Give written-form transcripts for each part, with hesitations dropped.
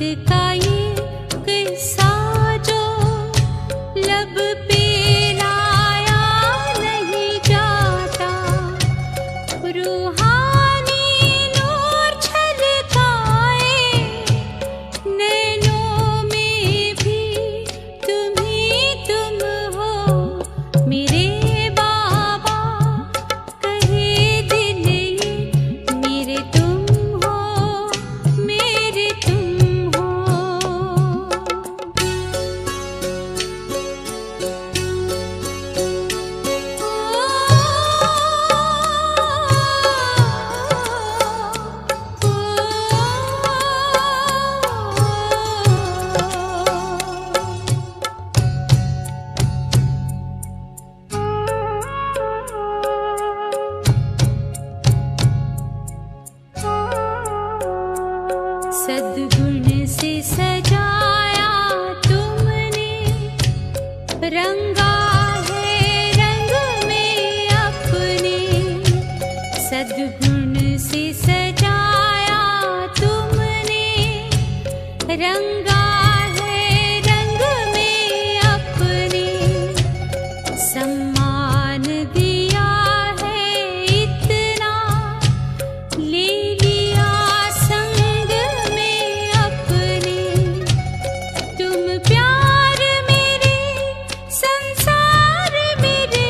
का ये किस्सा जो लब पे लाया नहीं जाता, रूहानी नूर छलकाए नैनों में भी तुम ही तुम हो। मेरे बाबा कहे दिल ये मेरे तुम हो, मेरे तुम हो। सद्गुण से सजाया तुमने, रंगा है रंग में अपने। सद्गुण से सजाया तुमने, रंगा है रंग में अपने। सम्मान दिया है इतना, ले लिया संग में अपने। तुम प्यार मेरे, संसार मेरे,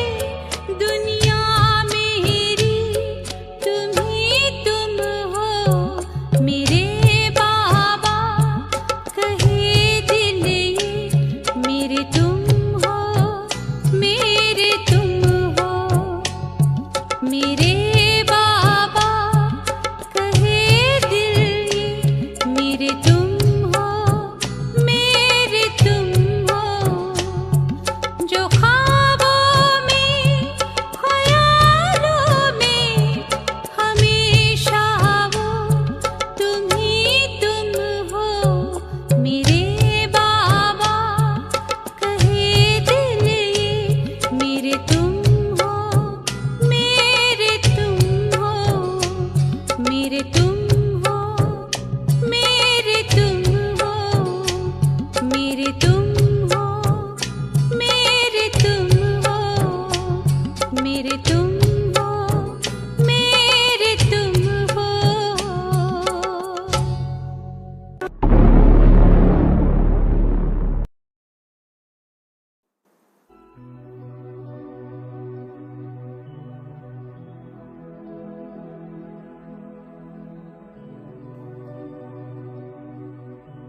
दुनिया मेरी, तुम ही तुम हो। मेरे बाबा कहे दिल ये मेरे तुम हो, मेरे तुम हो। मेरे बाबा कहे दिल ये मेरे तुम हो, मेरे तुम हो। जो ख्वाबों में, ख्यालों में, हमेशा वो तुम ही तुम हो। मेरे बाबा कहे दिल ये मेरे तुम हो, मेरे तुम हो। मेरे तुम हो, मेरे तुम हो। मेरे तुम हो, मेरे तुम हो। मेरे तुम हो, मेरे तुम हो।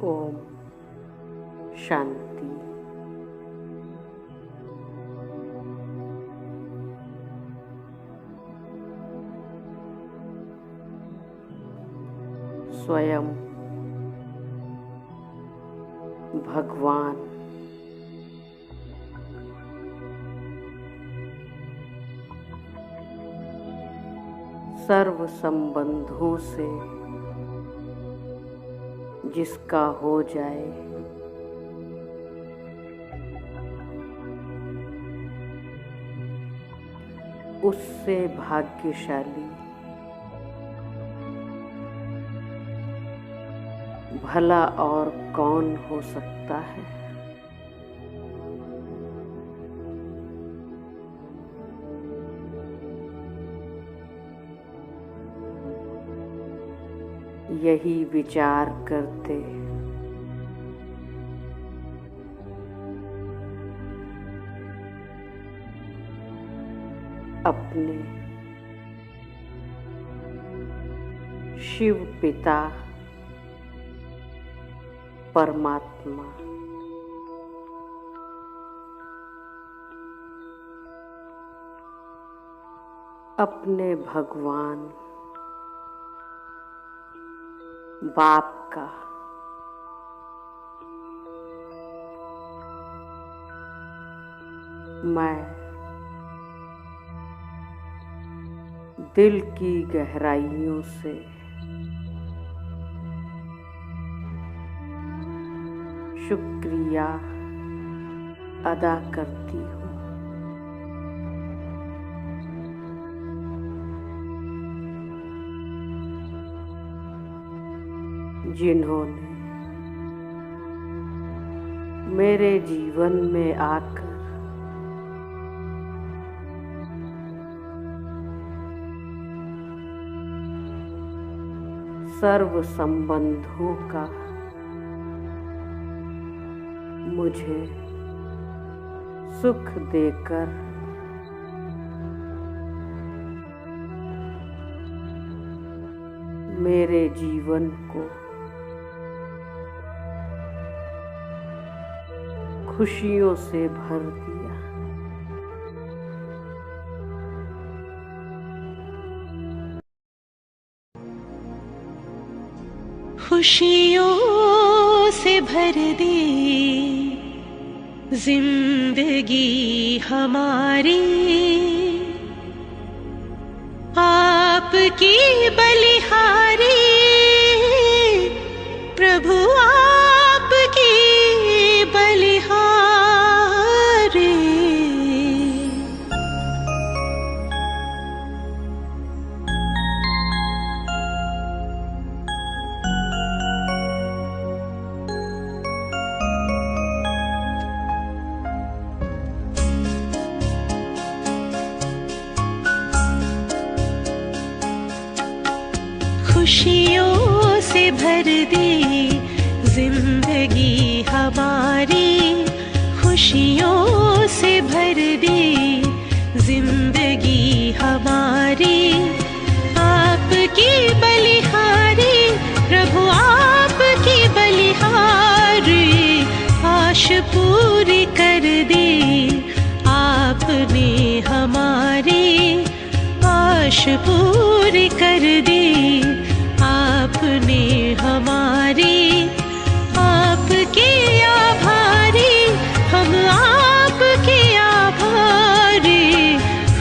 ओम शांति। स्वयं भगवान सर्व संबंधों से जिसका हो जाए, उससे भाग्यशाली भला और कौन हो सकता है। यही विचार करते अपने शिव पिता परमात्मा अपने भगवान बाप का मैं दिल की गहराइयों से शुक्रिया अदा करती हूँ। जिन्होंने मेरे जीवन में आकर सर्व संबंधों का मुझे सुख देकर मेरे जीवन को खुशियों से भर दिया। खुशियों से भर दे जिंदगी हमारी, आपकी बलिहारी प्रभु, आपकी बलिहारी। खुशियों से भर दे जिंदगी हमारी, खुशियों से भर दे जिंदगी हमारी, आपकी बलिहारी प्रभु, आपकी बलिहारी। आश पूरी कर दे आपने हमारी, आश पूरी कर दे आपने हमारी। आपके आभारी हम, आपके आभारी।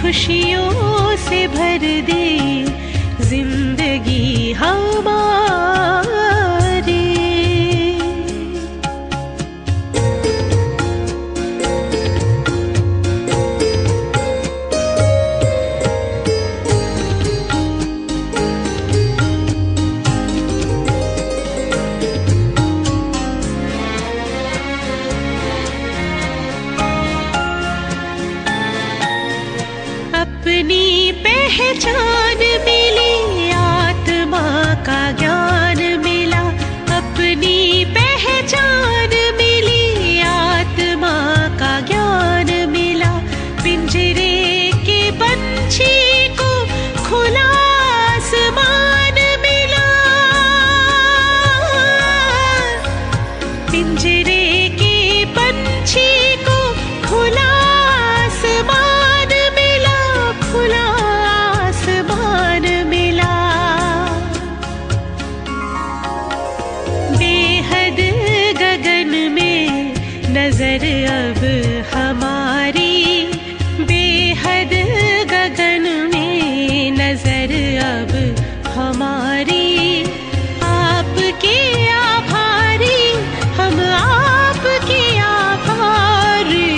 खुशियों से भर दे जिंदगी हमारी। अपनी पहचान मिली, आत्मा का ज्ञान मिला। अपनी पहचान मिली, आत्मा का ज्ञान मिला। पिंजरे के पंछी को खुला आसमान मिला, पिंजरे के पंछी को खुला आसमान मिला, खुला आसमान मिला। बेहद गगन में नजर अब हमारी, बेहद गगन में नजर अब हमारी। आपके आभारी हम, आपके आभारी।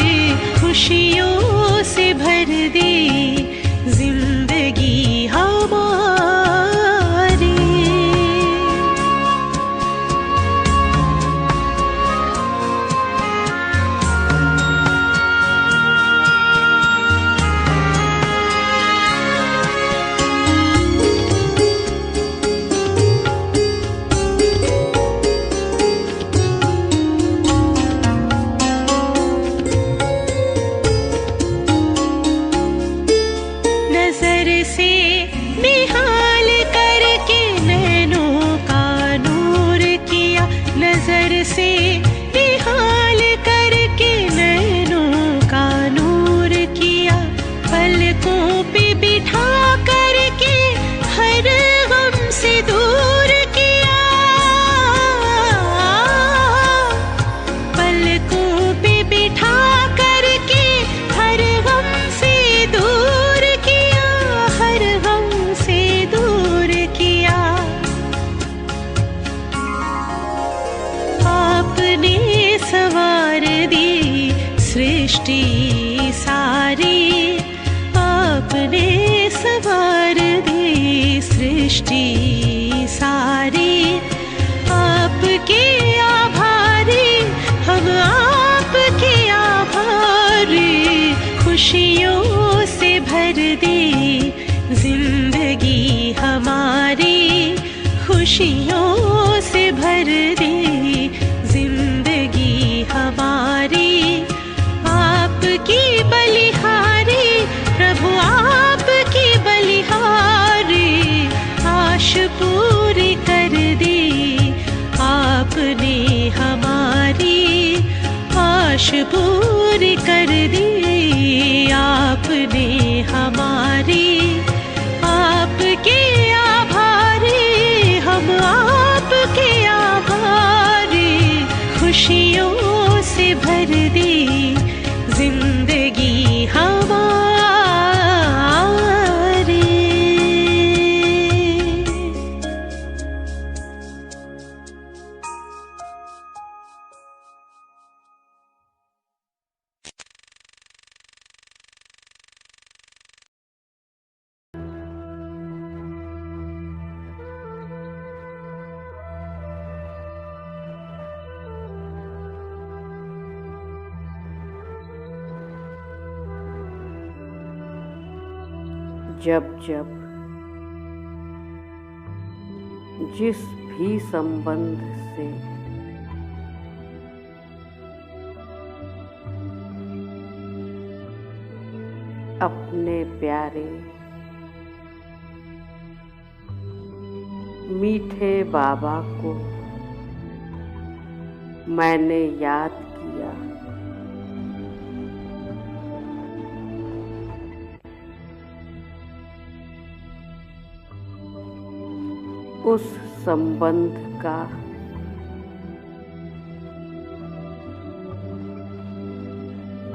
खुशियों से भर दे जिंदगी हमारी। नजर से निहाल करके नैनों का नूर किया, नजर से निहाल करके नैनों का नूर किया। पलकों पे बिठा करके हर गम से दूर किया, पलकों पे बिठा करके हर गम से दूर किया, हर गम से दूर किया। आपने सवार दी सृष्टि सारी, आपने सवार दी सृष्टि सारी। आपके आभारी हम, दूर कर दी आपने हमारी। आपके आभारी हम, आपके आभारी। खुशियों से भर दी जिंदगी हमारी। जब जब जिस भी संबंध से अपने प्यारे मीठे बाबा को मैंने याद किया, उस संबंध का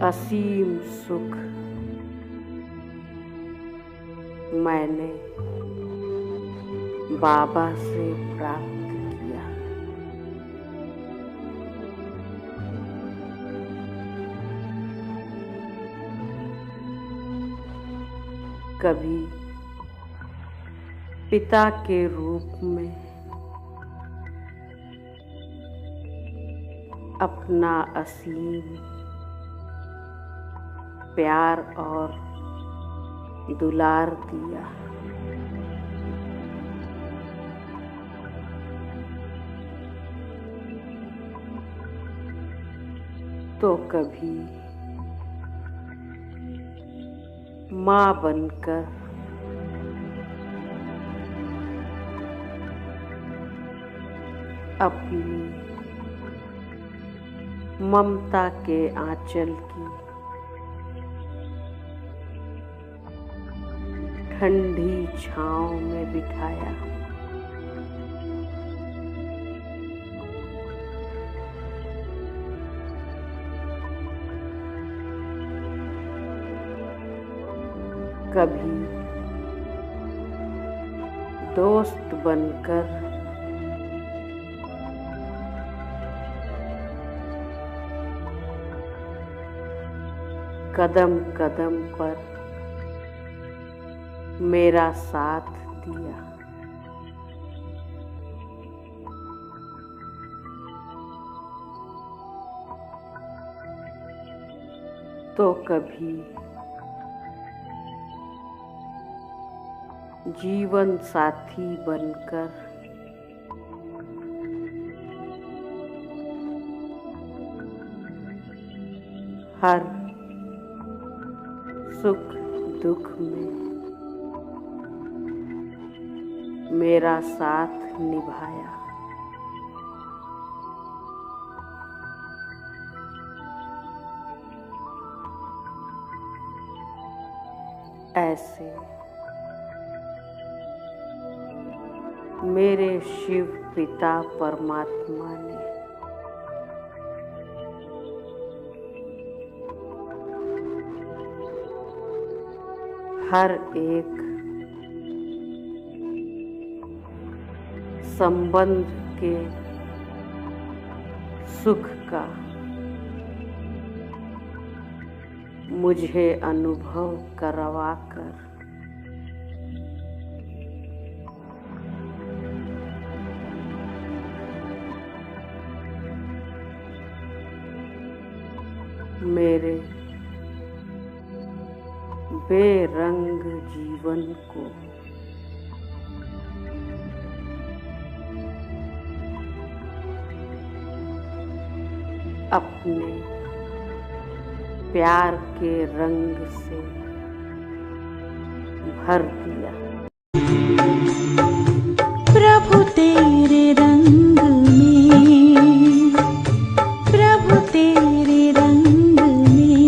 असीम सुख मैंने बाबा से प्राप्त किया। कभी पिता के रूप में अपना असीम प्यार और दुलार दिया, तो कभी माँ बनकर अपनी ममता के आंचल की ठंडी छांव में बिठाया। कभी दोस्त बनकर कदम कदम पर मेरा साथ दिया। तो कभी जीवन साथी बनकर हर सुख दुख में मेरा साथ निभाया। ऐसे मेरे शिव पिता परमात्मा ने हर एक संबंध के सुख का मुझे अनुभव करवाकर मेरे बेरंग जीवन को अपने प्यार के रंग से भर दिया। प्रभु तेरे रंग में, प्रभु तेरे रंग में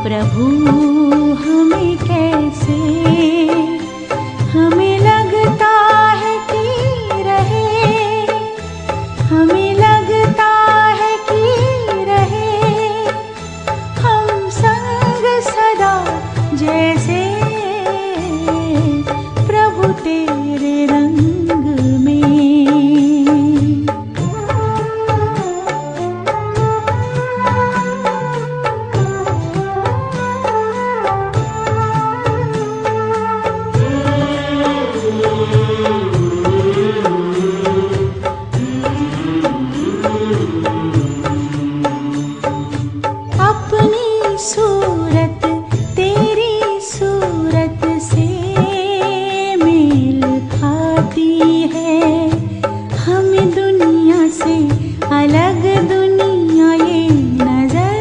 प्रभु हमें कैसे, हमें लगता है कि रहे, हमें लगता है कि रहे हम संग सदा जैसे प्रभु तेरे रंग में। अपनी सूरत तेरी सूरत से मेल खाती है, हमें दुनिया से अलग दुनिया ये नजर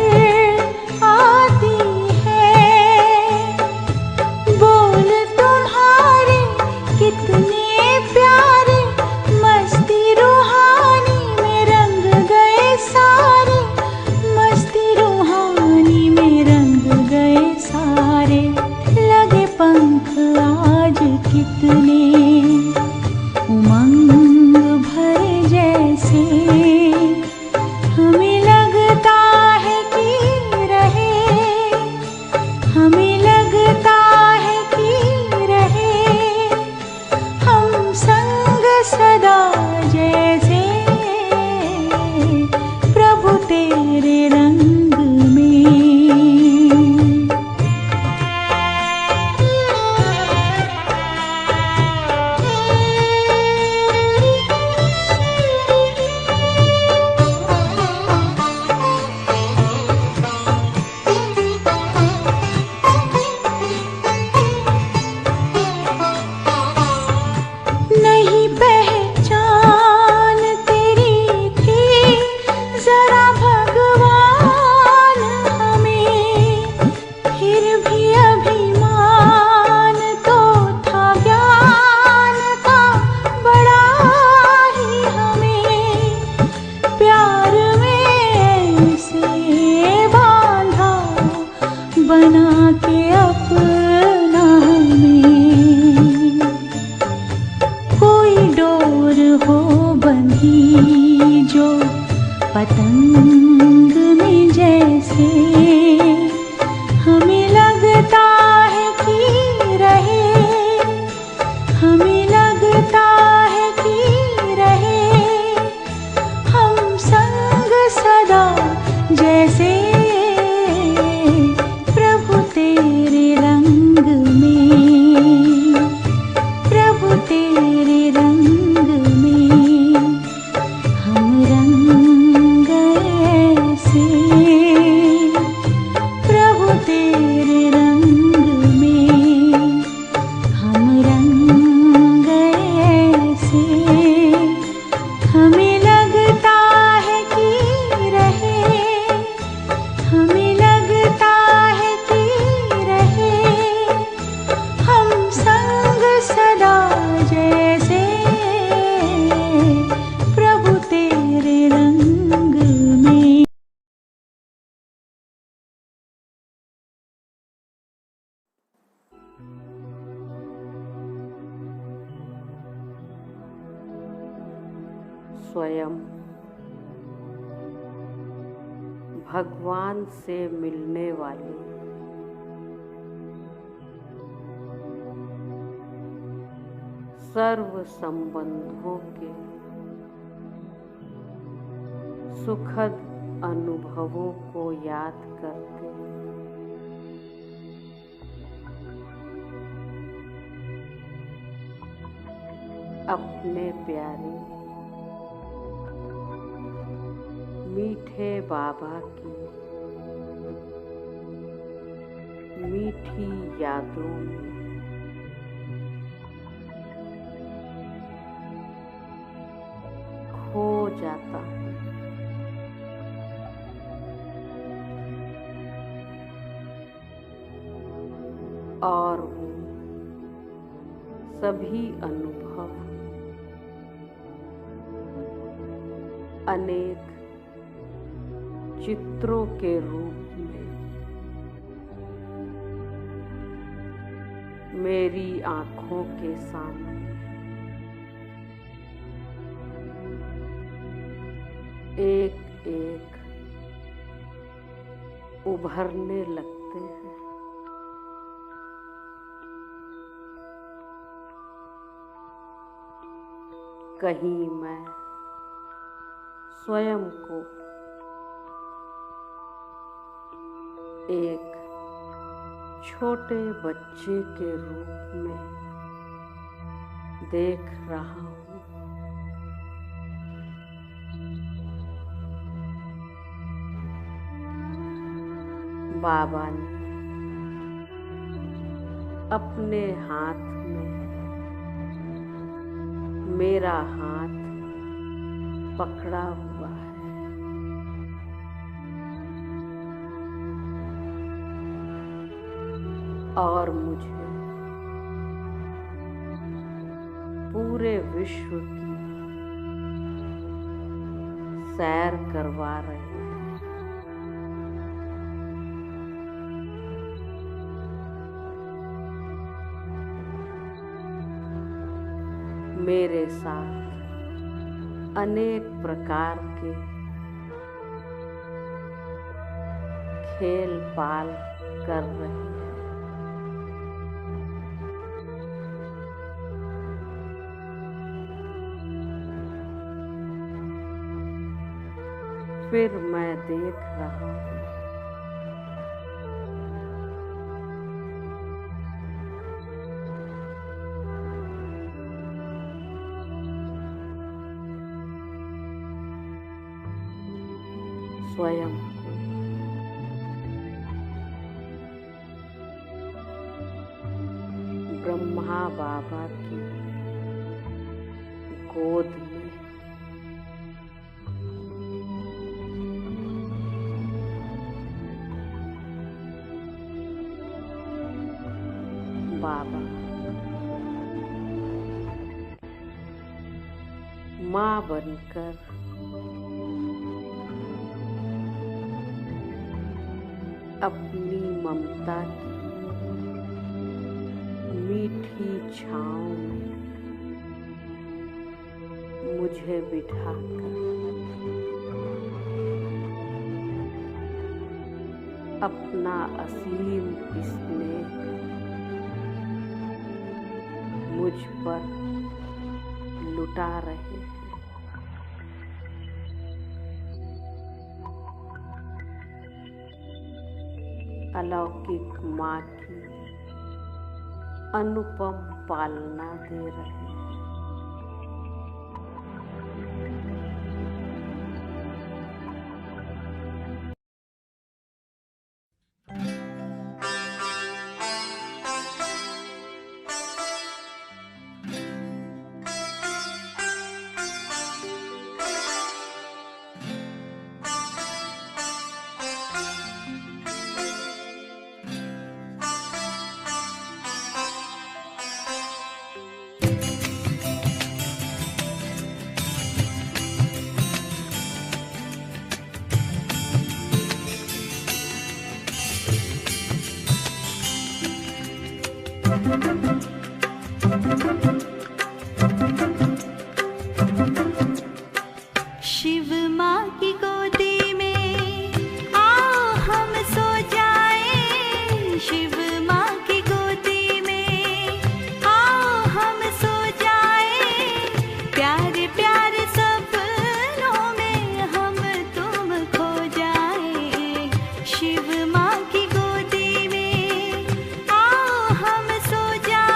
आती है। बोल तुम्हारे कितने प्यारे, मस्ती रूहानी में रंग गए सारे, मस्ती रूहानी में रंग गए सारे। लगे पंख आज कितने उमंग भरे जैसे, हमें लगता है कि रहे, हमें लगता है कि रहे हम संग सदा जैसे प्रभु तेरे रंग में। नहीं पहचान तेरी थी जरा भगवान हमें, फिर भी अभिमान तो था ज्ञान का बड़ा ही हमें। प्यार में ऐसे बांधा बना के अपना हमें, कोई डोर हो बंधी जो पतंग में जैसे, हमें लगता है कि रहे, हमें लगता है कि रहे हम संग सदा जैसे प्रभु तेरे रंग में, प्रभु तेरे रंग में हम रंग ऐसे, प्रभु तेरे रंग में हम रंग ऐसे। हमें लगता है कि रहे, हमें लगता है कि रहे हम संग सदा जैसे प्रभु तेरे रंग में। स्वयं भगवान से मिलने वाले सर्व संबंधों के सुखद अनुभवों को याद करते अपने प्यारे मीठे बाबा की मीठी यादों में खो जाता हूँ। और वो सभी अनुभव अनेक चित्रों के रूप में मेरी आंखों के सामने एक एक उभरने लगते हैं। कहीं मैं स्वयं को एक छोटे बच्चे के रूप में देख रहा हूँ। बाबा ने अपने हाथ में मेरा हाथ पकड़ा हुआ है। और मुझे पूरे विश्व की सैर करवा रहे हैं। मेरे साथ अनेक प्रकार के खेल पाल कर रहे हैं। फिर मैं देख रहा हूँ स्वयं को ब्रह्मा बाबा की गोद में बाबा माँ बनकर अपनी ममता की मीठी छाँव में मुझे बिठाकर अपना असीम स्नेह मुझ पर लुटा रहे हैं। अलौकिक माँ की अनुपम पालना दे रहे हैं। शिव माँ की गोदी में आओ हम सो जाएं। शिव माँ की गोदी में आओ हम सो जाएं। प्यारे प्यारे सपनों में हम तुम खो जाएं। शिव माँ की गोदी में आओ हम सो जाएं।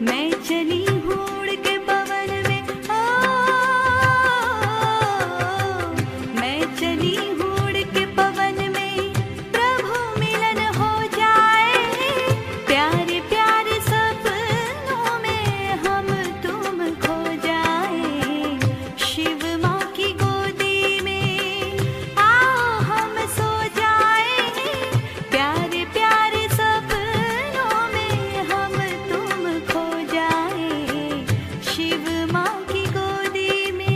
मैं चली हूँ उड़ के पवन में, ओ मैं चली हूँ उड़ के पवन में, प्रभु मिलन हो जाए, प्यारे प्यारे सपनों में हम तुम खो जाए। शिव माँ की गोदी में आओ हम सो जाए, प्यारे प्यारे सपनों में हम तुम खो जाए। शिव माँ की गोदी में।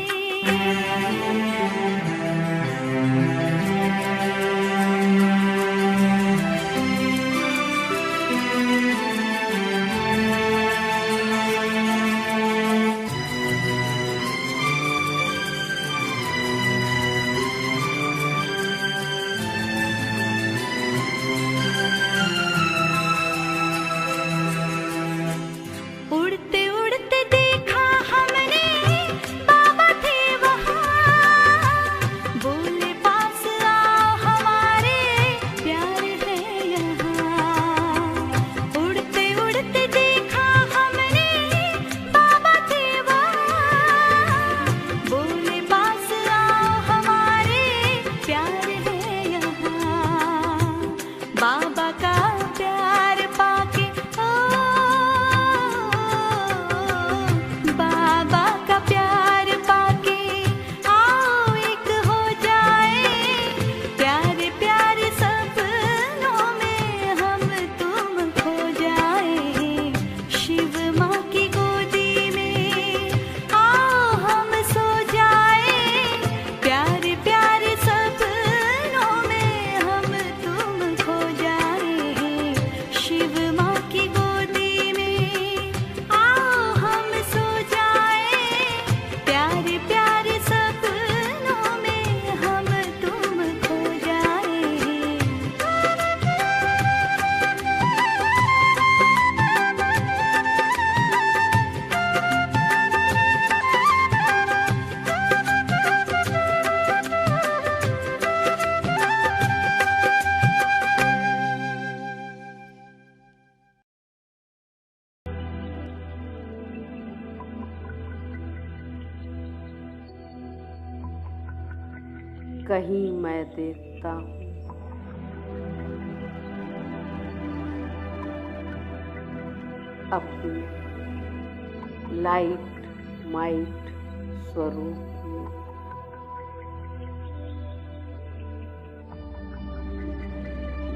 उड़ते उड़ते देखा हमने बाबा थे वहाँ, बोले पास आओ हमारे प्यार है यहाँ। उड़ते उड़ते देखा हमने बाबा थे वहाँ, बोले पास आओ हमारे प्यार है यहाँ। बाबा का प्यार पाके बाबा का प्यार पाके आओ एक हो जाए, प्यारे प्यारे सपनों में हम तुम खो जाए। शिव माँ की गोदी में आओ हम सो जाए, प्यारे प्यारे सपनों में हम तुम खो जाए। शिव माँ की गोदी में आओ हम सो जाए, प्यारे प्यारे सपनों में हम तुम खो जाए। कहीं मैं देखता हूँ अपने लाइट माइट स्वरूप में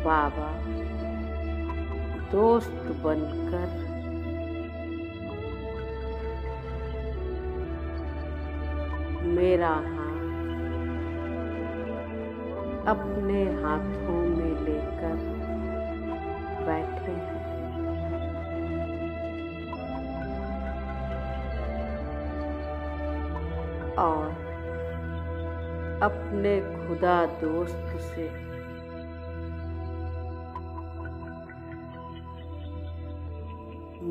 बाबा दोस्त बनकर मेरा हाथ अपने हाथों में लेकर बैठे हैं। और अपने खुदा दोस्त से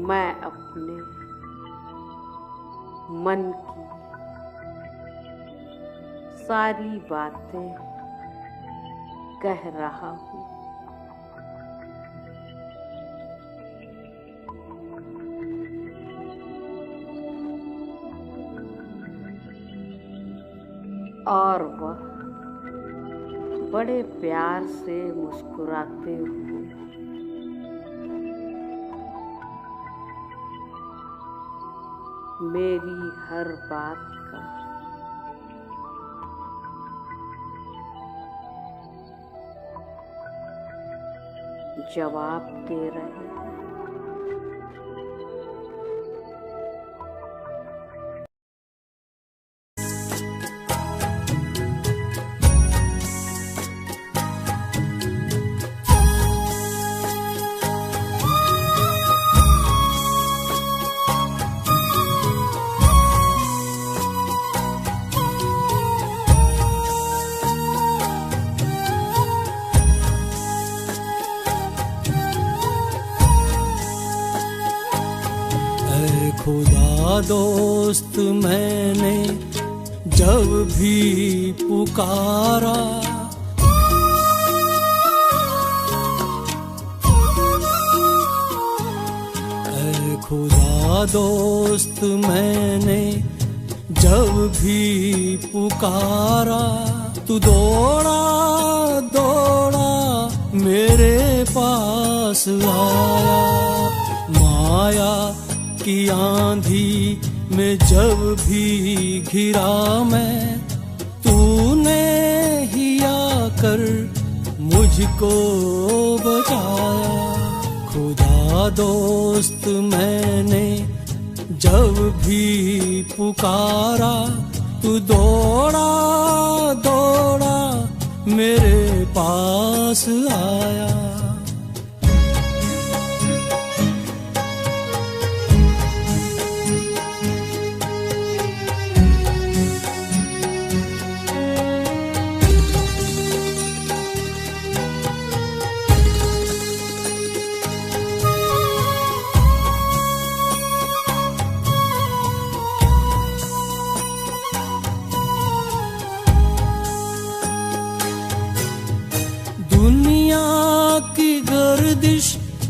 मैं अपने मन की सारी बातें कह रहा हूँ। और वह बड़े प्यार से मुस्कुराते हुए मेरी हर बात का जवाब दे रहे हैं। खुदा दोस्त मैंने जब भी पुकारा, है खुदा दोस्त मैंने जब भी पुकारा, तू दौड़ा दौड़ा मेरे पास आया। माया की आंधी में जब भी घिरा मैं, तूने ही आकर मुझको बचाया। खुदा दोस्त मैंने जब भी पुकारा, तू दौड़ा दौड़ा मेरे पास आया।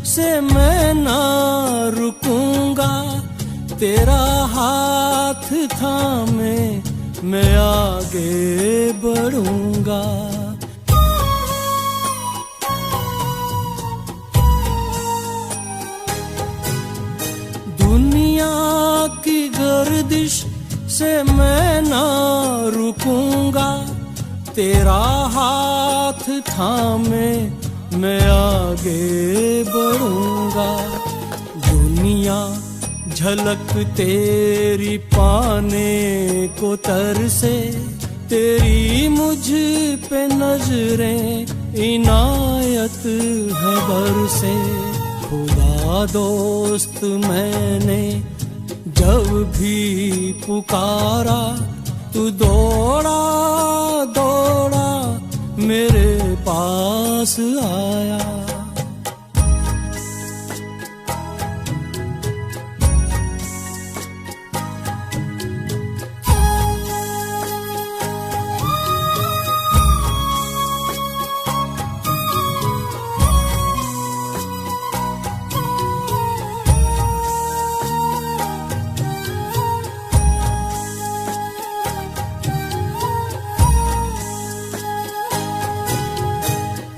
से मैं ना रुकूंगा, तेरा हाथ थामे मैं आगे बढ़ूंगा। दुनिया की गर्दिश से मैं ना रुकूंगा, तेरा हाथ थामे मैं आगे बढ़ूंगा। दुनिया झलक तेरी पाने को तरसे, तेरी मुझ पे नजरें इनायत है बरसे। खुदा दोस्त मैंने जब भी पुकारा, तू दौड़ा दौड़ा मेरे पास आया।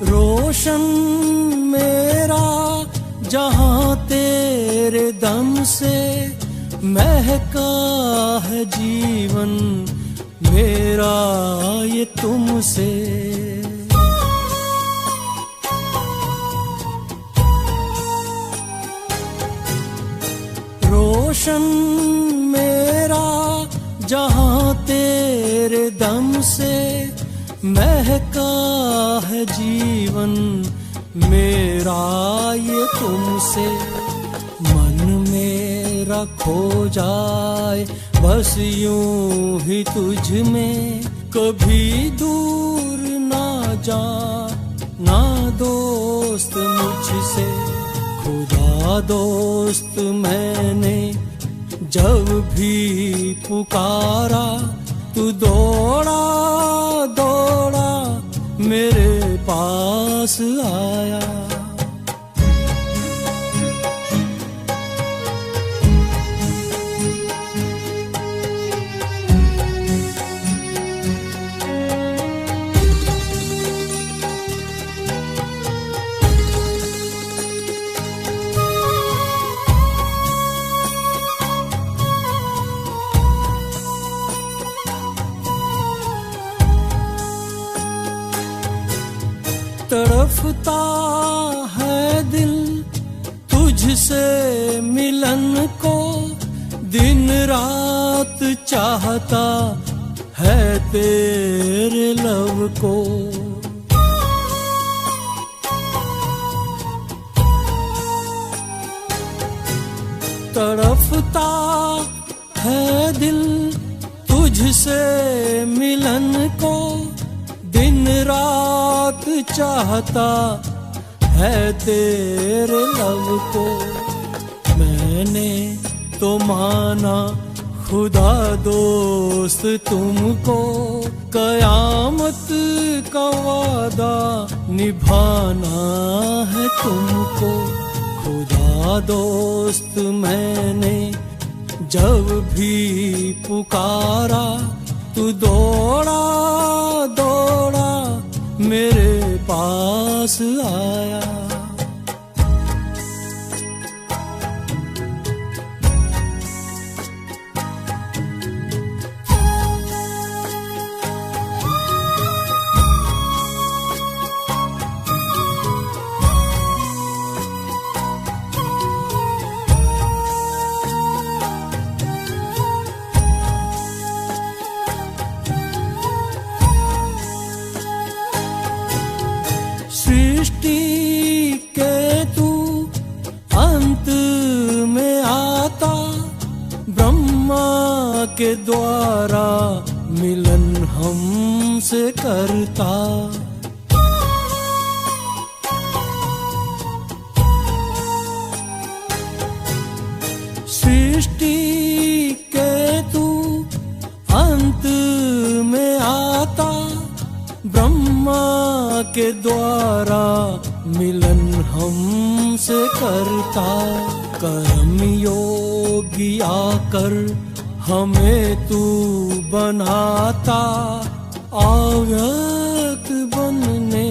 रोशन मेरा जहां तेरे दम से महका है जीवन मेरा ये तुमसे। रोशन मेरा जहां तेरे दम से महका है जीवन मेरा ये तुमसे। मन मेरा खो जाए बस यूं ही तुझ में, कभी दूर ना जा ना दोस्त मुझसे। खुदा दोस्त मैंने जब भी पुकारा, तू दौड़ा दौड़ा मेरे पास आया। तड़फता है दिल तुझसे मिलन को, दिन रात चाहता है तेरे लब को। तड़फता है दिल तुझसे मिलन को, दिन रात चाहता है तेरे लब को। मैंने तो माना खुदा दोस्त तुमको, कयामत का वादा निभाना है तुमको। खुदा खुदा दोस्त मैंने जब भी पुकारा, तू दौड़ा दौड़ा मेरे पास आया। सृष्टि के तू अंत में आता, ब्रह्मा के द्वारा मिलन हमसे करता। सृष्टि के तू अंत में आता, ब्रह्मा के द्वारा मिलन हमसे करता। कर्म योगी आकर हमें तू बनाता, अव्यक्त बनने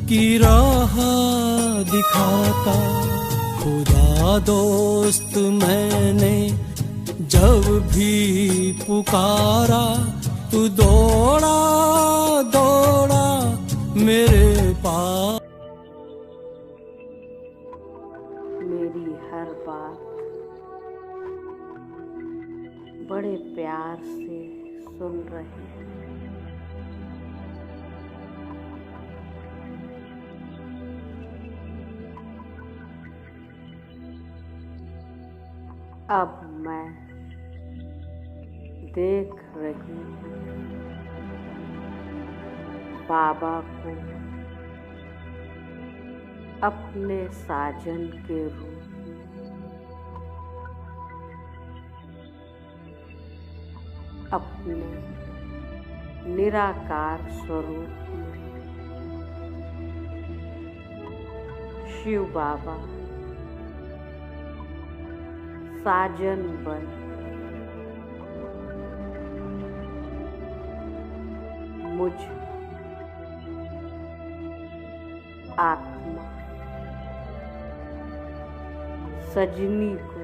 की राह दिखाता। खुदा दोस्त मैंने जब भी पुकारा, तू दौड़ा दौड़ा मेरे पास। मेरी हर बात बड़े प्यार से सुन रहे हैं। अब मैं देख रही हूँ बाबा को अपने साजन के रूप में, अपने निराकार स्वरूप में। शिव बाबा साजन बन मुझ आत्मा सजनी को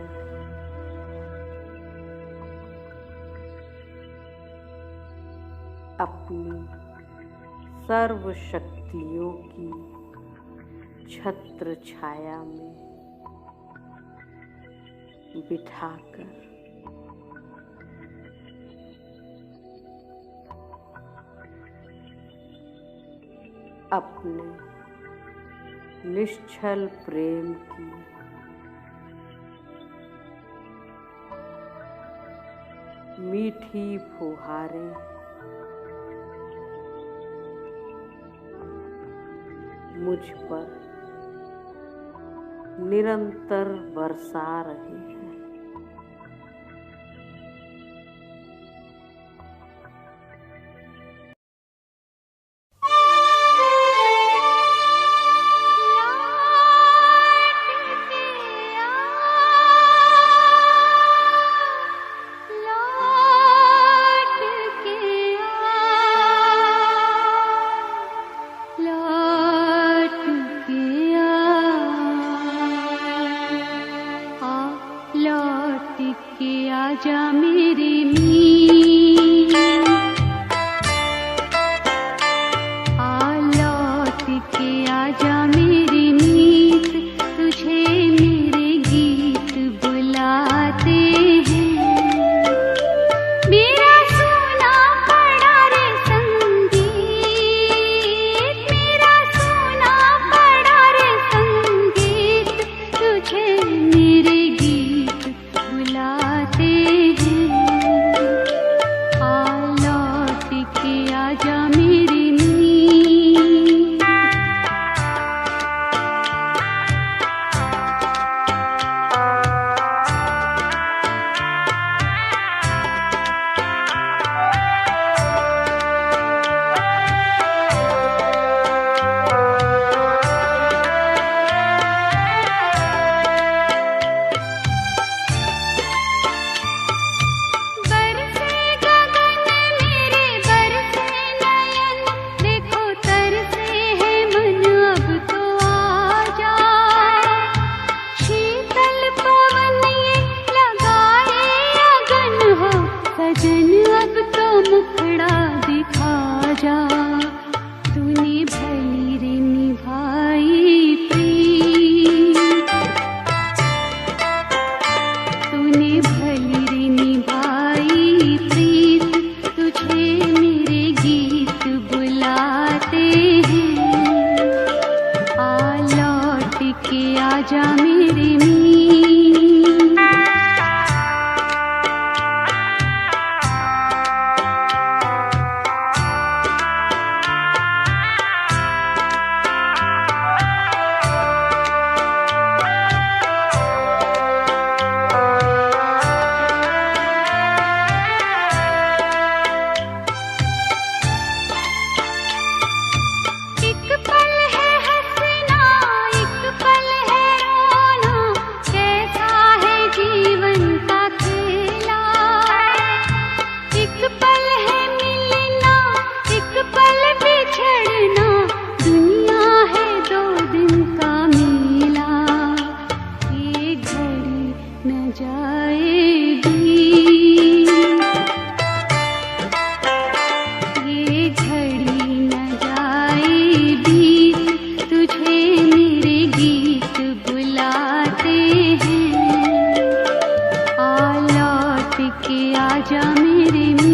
अपनी सर्व शक्तियों की छत्र छाया में बिठाकर अपने निश्चल प्रेम की मीठी फुहारें मुझ पर निरंतर बरसा रहे हैं। आजा मेरे मीत, आ लौट के आजा मेरे मीत, तुझे मेरे गीत बुलाते हैं। मेरा सोना पड़ा रे संगीत, मेरा सोना पड़ा रे संगीत, तुझे मेरे गीत बुलाते हैं। न जाएगी, ये घड़ी न जाएगी, तुझे मेरे गीत बुलाते हैं, आ लौट के आजा मेरे मीत।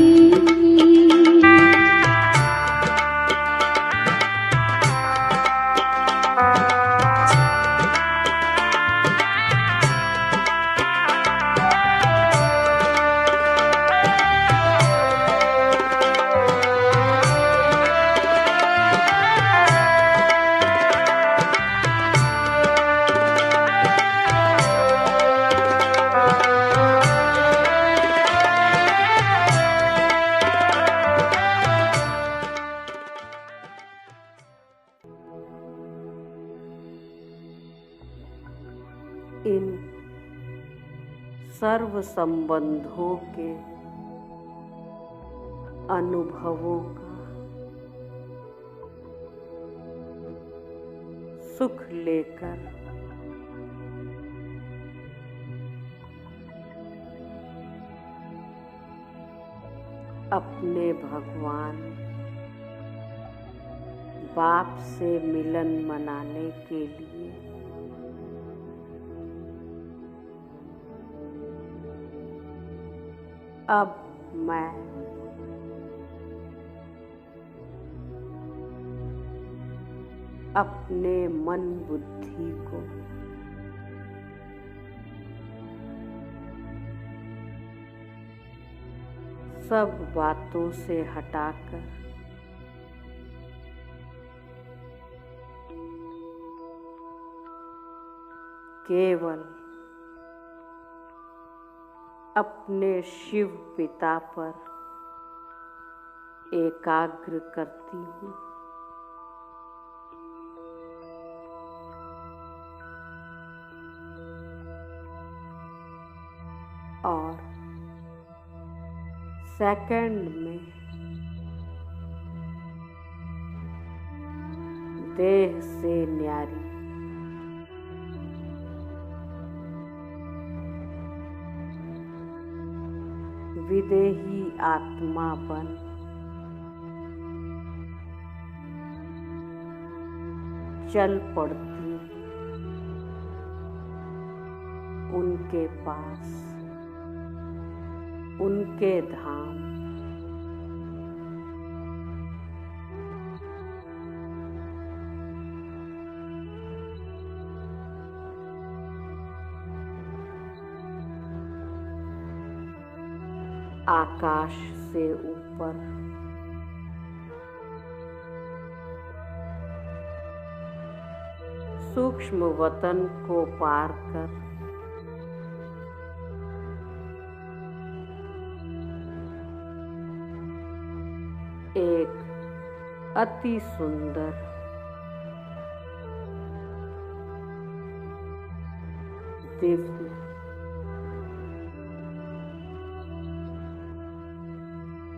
इन सर्व संबंधों के अनुभवों का सुख लेकर अपने भगवान बाप से मिलन मनाने के लिए अब मैं अपने मन बुद्धि को सब बातों से हटाकर केवल अपने शिव पिता पर एकाग्र करती हूँ और सेकंड में देह से न्यारी विदेही आत्मा बन चल पड़ती उनके पास, उनके धाम। आकाश से ऊपर सूक्ष्म वतन को पार कर एक अति सुंदर दिव्य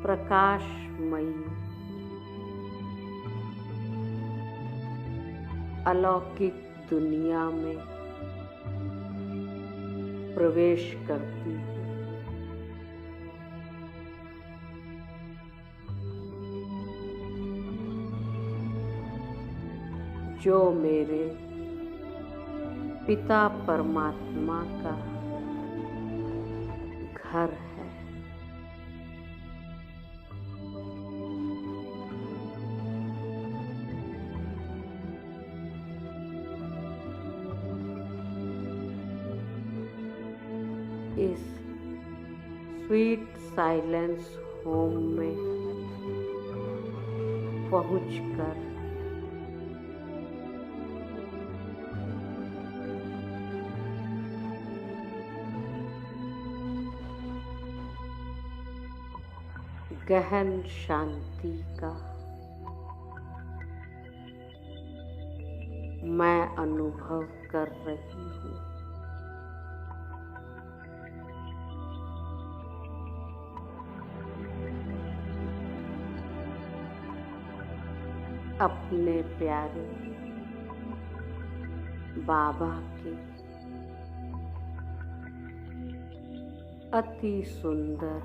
प्रकाशमयी अलौकिक दुनिया में प्रवेश करती हूँ। जो मेरे पिता परमात्मा का घर है। इस स्वीट साइलेंस होम में पहुंचकर गहन शांति का मैं अनुभव कर रही हूँ। अपने प्यारे बाबा के अति सुंदर,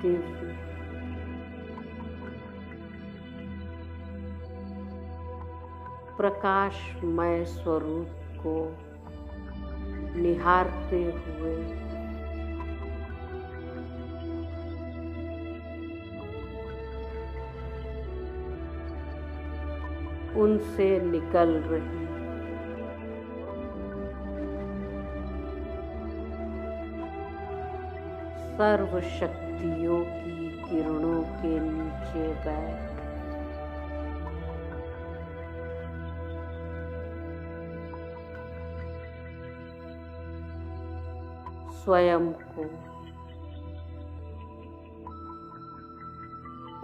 दिव्य, प्रकाशमय स्वरूप को निहारते हुए उनसे निकल रही सर्व शक्तियों की किरणों के नीचे बैठ स्वयं को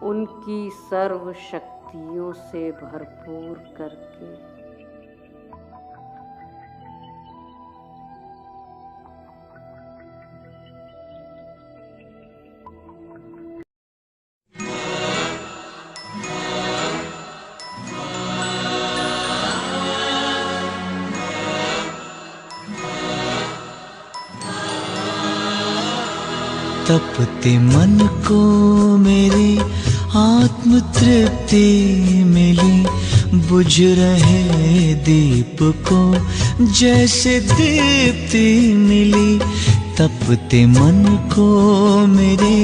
उनकी सर्व शक्तियों से भरपूर करके तपते मन को मेरी आत्म तृप्ति मिली, बुझ रहे दीप को जैसे दीप्ति मिली। तपते मन को मेरे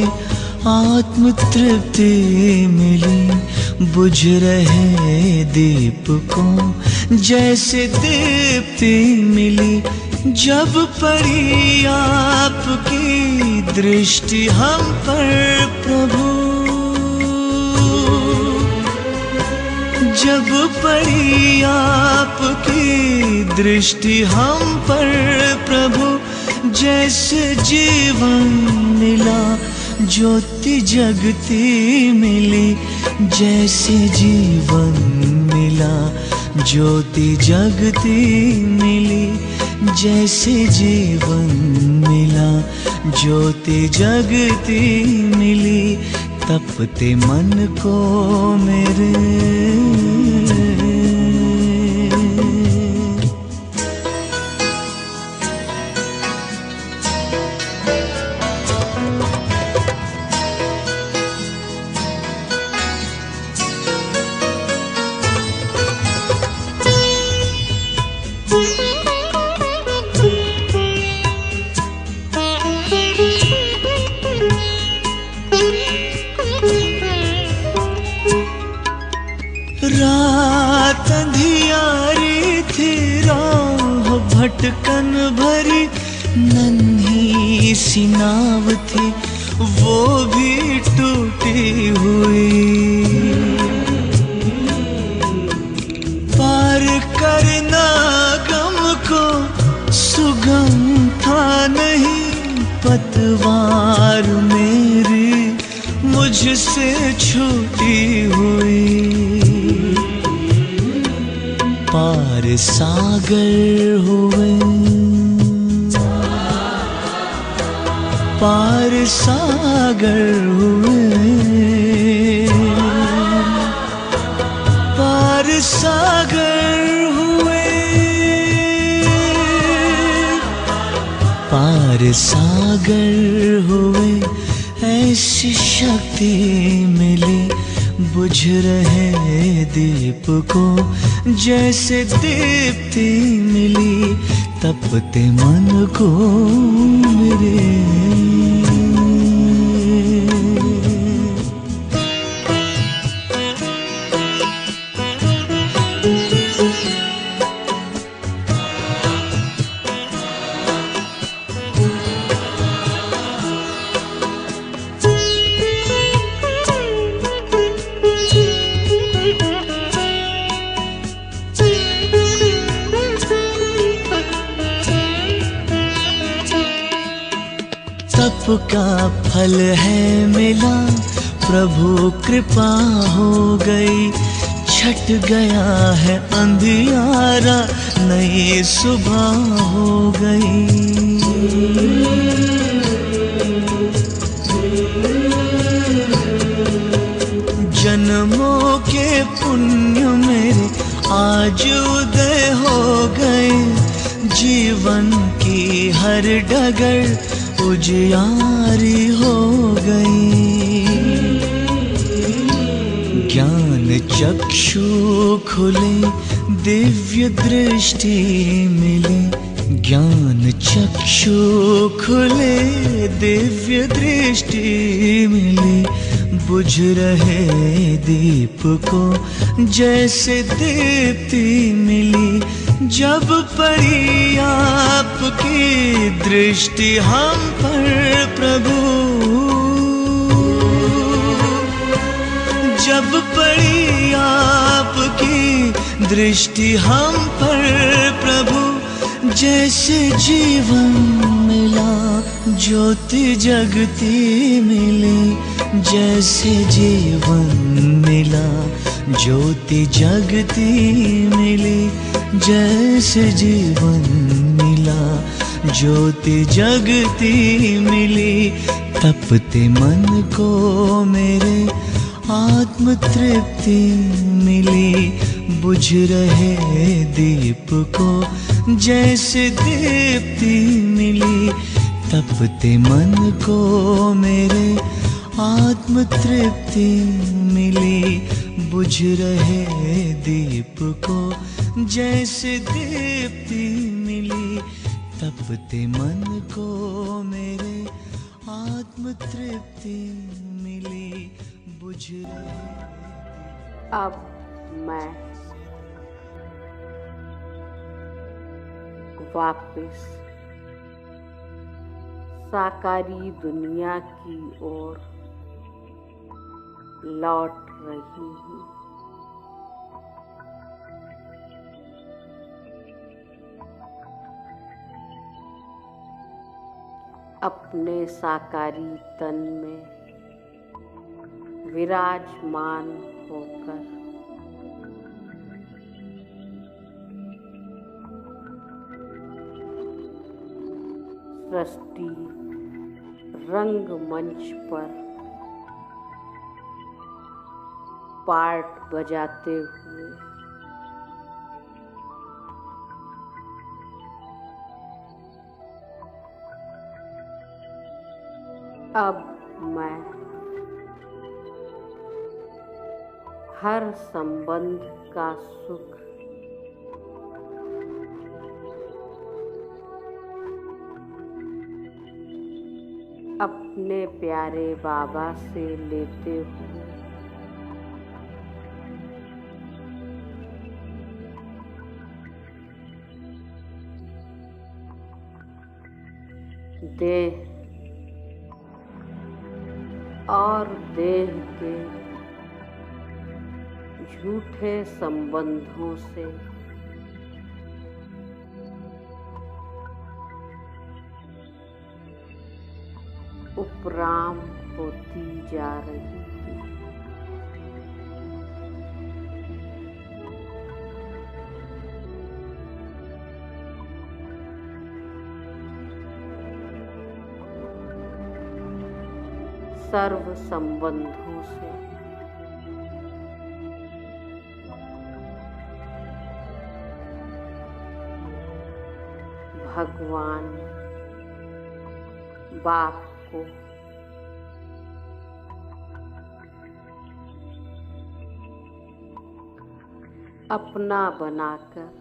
आत्म तृप्ति मिली, बुझ रहे दीप को जैसे दीप्ति मिली। जब पड़ी आपकी दृष्टि हम पर प्रभु, जब पड़ी आपकी दृष्टि हम पर प्रभु, जैसे जीवन मिला ज्योति जगती मिली, जैसे जीवन मिला ज्योति जगती मिली, जैसे जीवन मिला ज्योति जगती मिली। तपते मन को मेरे रात अंधियारी थी, राह भटकन भरी, नन्ही सी नाव थी वो भी टूटी हुई। पार करना गम को सुगम था नहीं, पतवार मेरी मुझसे छूटी हुई। पार सागर हुए, पार सागर हुए, पार सागर हुए, पार सागर हुए। ऐसी शक्ति मिली, बुझ रहे दीप को जैसे दीप्ति मिली। तपते मन को मेरे तप का फल है मिला, प्रभु कृपा हो गई। छट गया है अंधियारा, नई सुबह हो गई। जन्मों के पुण्य मेरे आज उदय हो गए। जीवन की हर डगर उजियारी हो गई। ज्ञान चक्षु खुले, दिव्य दृष्टि मिले। ज्ञान चक्षु खुले, दिव्य दृष्टि मिली। बुझ रहे दीप को जैसे दीप्ति मिली। जब पड़ी आपकी दृष्टि हम पर प्रभु, जब पड़ी आपकी दृष्टि हम पर प्रभु, जैसे जीवन मिला ज्योति जगती मिली। जैसे जीवन मिला ज्योति जगती मिली। जैसे जीवन मिला ज्योति जगती मिली। तपते मन को मेरे आत्म तृप्ति मिली। बुझ रहे दीप को जैसे दीप्ति मिली। तपते मन को मेरे आत्म तृप्ति मिली। बुझ रहे दीप को जैसे दीप्ति मिली। तपते मन को मेरे आत्म तृप्ति मिली। बुझ रहे। अब मैं वापस साकारी दुनिया की ओर लौट रही हूँ। अपने साकारी तन में विराजमान होकर सृष्टि रंगमंच पर पार्ट बजाते हुए अब मैं हर संबंध का सुख अपने प्यारे बाबा से लेते हुए देह और देह के झूठे संबंधों से उपराम होती जा रही थी। सर्व संबंधों से भगवान बाप को अपना बनाकर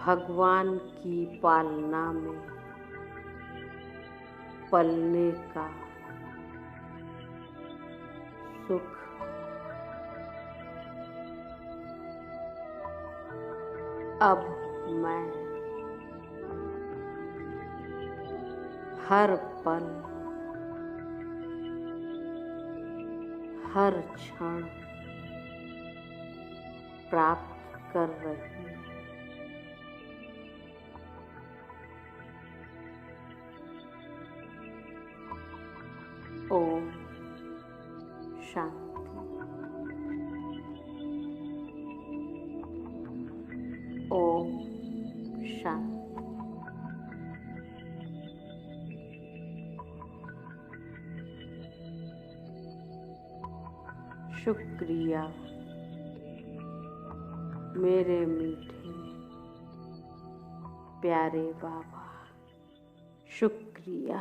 भगवान की पालना में पलने का सुख अब मैं हर पल हर क्षण प्राप्त कर रही हूँ। ओम शांति। ओम शांति। शुक्रिया मेरे मीठे प्यारे बाबा, शुक्रिया।